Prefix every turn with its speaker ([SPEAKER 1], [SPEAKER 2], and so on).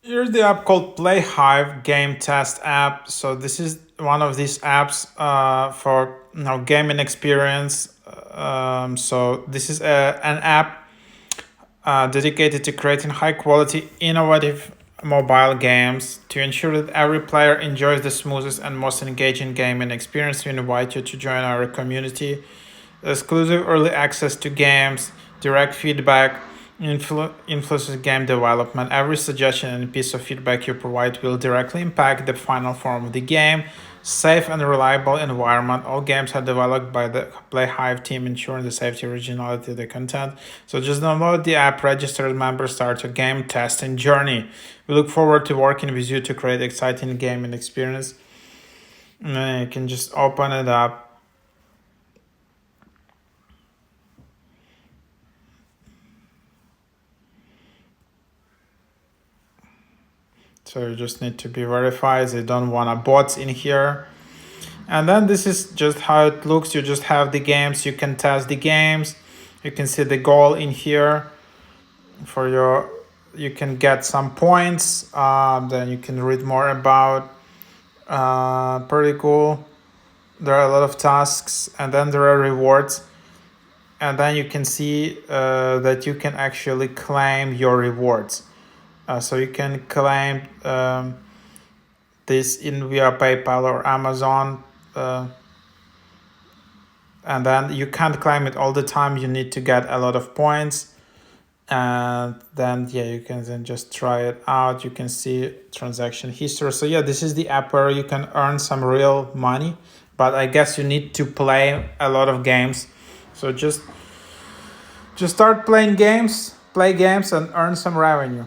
[SPEAKER 1] Here's the app called Playhive Game Test app. So this is one of these apps for gaming experience. So this is an app dedicated to creating high quality, innovative mobile games. To ensure that every player enjoys the smoothest and most engaging gaming experience, we invite you to join our community. Exclusive early access to games, direct feedback, influences game development. Every suggestion and piece of feedback you provide will directly impact the final form of the game. Safe and reliable environment. All games are developed by the Playhive team, ensuring the safety and originality of the content. So just download the app, register as member, start a game testing journey. We look forward to working with you to create exciting gaming experience. And then you can just open it up. So you just need to be verified. They don't want bots in here. And then this is just how it looks. You just have the games. You can test the games. You can see the goal in here for your. You can get some points. Then you can read more about. Pretty cool. There are a lot of tasks, and then there are rewards. And then you can see that you can actually claim your rewards. So you can claim this in via PayPal or Amazon, and then you can't claim it all the time. You need to get a lot of points, and then you can then just try it out. You can see transaction history. So this is the app where you can earn some real money, but I guess you need to play a lot of games. So just start playing games, play games, and earn some revenue.